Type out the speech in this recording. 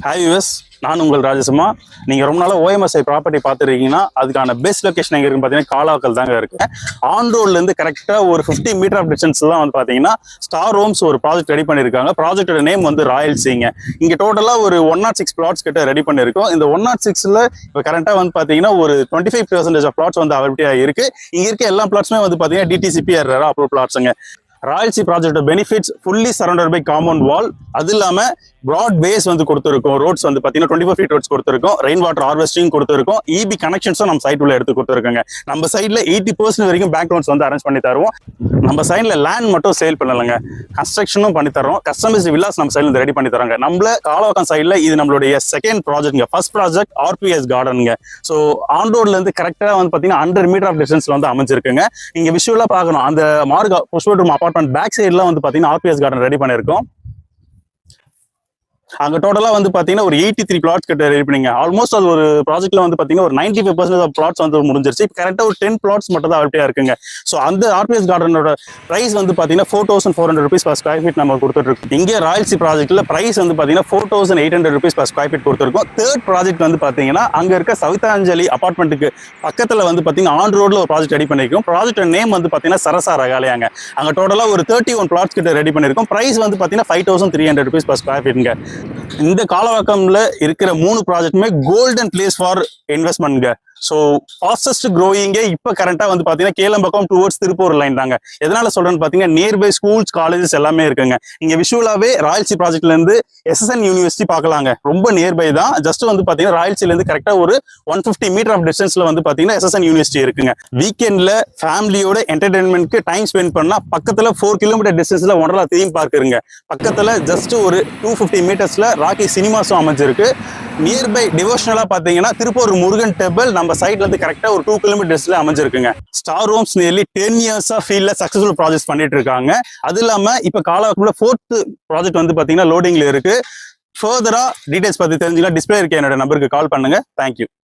Hi US, நான் உங்கள் ராஜசுமா. நீங்கள் ரொம்ப நாளாக ஓஎம்எஸ்ஐ ப்ராப்பர்ட்டி பார்த்துருக்கீங்கன்னா அதுக்கான பெஸ்ட் லொக்கேஷன் எங்கே இருக்குன்னு பார்த்தீங்கன்னா காலாக்கல் தாங்க இருக்குது. ஆன் ரோட்லேருந்து கரெக்டாக ஒரு 50 மீட்டர் ஆஃப் டிஸ்டன்ஸ் தான் வந்து பார்த்தீங்கன்னா ஸ்டார் ஹோம்ஸ் ஒரு ப்ராஜெக்ட் ரெடி பண்ணியிருக்காங்க. ப்ராஜெக்டோட நேம் வந்து ராயல்சிங்க. இங்கே டோட்டலாக ஒரு 106 பிளாட்ஸ் கிட்ட ரெடி பண்ணியிருக்கோம். இந்த 106ல் இப்போ கரெக்டாக வந்து பார்த்தீங்கன்னா ஒரு 25% ஆஃப் பிளாட்ஸ் வந்து அவைலபிலிட்டியாக இருக்குது. இங்கே இருக்க எல்லா பிளாட்ஸுமே வந்து பார்த்தீங்கன்னா டிடிசிபிஆர் அப்ரூவ் பிளாட்ஸுங்க. ராயல்சி project benefits fully surrounded by compound wall. அது இல்லாமல் ப்ராட் பேஸ் வந்து கொடுத்துருக்கோம். ரோட்ஸ் வந்து பார்த்தீங்கன்னா 24 ஃபீட் ரோட்ஸ் கொடுத்துருக்கோம். ரெயின் வாட்டர் ஹார்வெஸ்டிங் கொடுத்துருக்கோம். இபி கனெக்ஷன்ஸும் நம்ம சைட் உள்ள எடுத்து கொடுத்துருக்கோங்க. நம்ம சைடில் 80% வரைக்கும் பேங்க் லோன்ஸ் வந்து அரேஞ்ச் பண்ணி தருவோம். நம்ம சைடில் லேண்ட் மட்டும் சேல் பண்ணலைங்க, கன்ஸ்ட்ரக்ஷனும் பண்ணி தரோம். கஸ்டமைஸ்டு வில்லாஸ் நம்ம சைடில் ரெடி பண்ணி தரோங்க. நம்மள காலவாக்கம் சைடில் இது நம்மளுடைய செகண்ட் ப்ராஜெக்ட்ங்க. ஃபர்ஸ்ட் ப்ராஜெக்ட் ஆர்பிஎஸ் கார்டனுங்க. ஸோ ஆன் ரோட்லேருந்து கரெக்டாக வந்து பார்த்தீங்கன்னா 100 மீட்டர் ஆஃப் டிஸ்டன்ஸ்ல வந்து அமைஞ்சிருக்குங்க. நீங்கள் விஷுவலாக பார்க்கணும். அந்த மார்க் புஷ்பட்ரூம் அபார்ட்மெண்ட் பேக் சைட்லாம் வந்து பார்த்தீங்கன்னா ஆர்பிஎஸ் கார்டன் ரெடி பண்ணியிருக்கோம். அங்க டோட்டலா வந்து பாத்தீங்கன்னா ஒரு 83 பிளாட்ஸ் கிட்ட ரெடி பண்ணீங்க. ஆல்மோஸ்ட் அது ஒரு ப்ராஜெக்ட்ல வந்து பாத்தீங்கன்னா ஒரு 95% ஆஃப் பிளாட்ஸ் வந்து முடிஞ்சிருச்சு. இப்போ கரெக்டா ஒரு 10 பிளாட்ஸ் மட்டும் தான் அவைலபிலிட்டியா இருக்குங்க. ஸோ அந்த ஆர்பிஎஸ் கார்டனோட பிரைஸ் வந்து பாத்தீங்கன்னா 4400 rupees per square feet நம்ம கொடுத்துட்டு இருக்கோம். இங்கே ராயல்சி ப்ராஜெக்ட்ல பிரைஸ் வந்து பாத்தீங்கன்னா 4800 rupees per square feet கொடுத்துருக்கோம். தேர்ட் ப்ராஜெக்ட் வந்து பாத்தீங்கன்னா அங்க இருக்க சவிதாஞ்சலி அபார்ட்மெண்ட்டுக்கு பக்கத்துல வந்து பாத்தீங்கன்னா ஆன் ரோட்ல ஒரு ப்ராஜெக்ட் ரெடி பண்ணிருக்கோம். ப்ராஜெக்ட் நேம் வந்து பாத்தீங்கன்னா சரசா ரகாலயாங்க. அங்க டோட்டலா ஒரு 31 பிளாட்ஸ் கிட்ட ரெடி பண்ணிருக்கோம். பிரைஸ் வந்து பாத்தீங்கன்னா 5300 rupees per square feetங்க. இந்த காலவாக்கம்ல இருக்கிற 3 ப்ராஜெக்ட்டுமே கோல்டன் பிளேஸ் ஃபார் இன்வெஸ்ட்மெண்ட்ங்க. ஸோ ஃபாஸ்டஸ்ட் க்ரோயிங்கே இப்போ கரண்டா வந்து பார்த்தீங்கன்னா கேளம்பக்கம் டுவர்ட்ஸ் திருப்பூர் லைன் தாங்க. எதனால சொல்றேன்னு பார்த்தீங்கன்னா நியர்பை ஸ்கூல்ஸ் காலேஜஸ் எல்லாமே இருக்குங்க. இங்க விஷுவலாவே ராயல்சி ப்ராஜெக்ட்ல இருந்து எஸ்எஸ்என் யூனிவர்சிட்டி பார்க்கலாங்க. ரொம்ப நியர்பை தான். ஜஸ்ட் வந்து பார்த்தீங்கன்னா ராயல்சில இருந்து கரெக்டா ஒரு 150 மீட்டர் ஆஃப் டிஸ்டன்ஸ்ல வந்து பார்த்தீங்கன்னா எஸ்எஸ்என் யூனிவர்சிட்டி இருக்குங்க. வீக்கெண்ட்ல ஃபேமிலியோட என்டர்டைன்மெண்ட்க்கு டைம் ஸ்பெண்ட் பண்ணா பக்கத்துல 4 கிலோமீட்டர் டிஸ்டன்ஸ்ல ஒன்றரை தீம் பார்க் இருக்குங்க. பக்கத்துல ஜஸ்ட் ஒரு 250 மீட்டர்ஸ்ல ராக்கி சினிமாஸும் அமைஞ்சிருக்கு. நியர்பை டிவோஷனலா பாத்தீங்கன்னா திருப்பூர் முருகன் டெம்பிள் நம்ம சைட்ல இருந்து கரெக்டா ஒரு 2 கிலோமீட்டர்ஸ்ல அமைஞ்சிருக்குங்க. ஸ்டார் ஹோம்ஸ் நியர்லி 10 இயர்ஸா ஃபீல்ட்ல சக்சஸ்ஃபுல் ப்ராஜெக்ட் பண்ணிட்டு இருக்காங்க. அது இல்லாம இப்ப காலவாக்கம்ல 4th ப்ராஜெக்ட் வந்து பாத்தீங்கன்னா லோடிங்ல இருக்கு. ஃபர்தரா டீடைல்ஸ் பத்தி தெரிஞ்சுக்கலாம் டிஸ்பிளே இருக்க என்னோட நம்பருக்கு கால் பண்ணுங்க. தேங்க்யூ.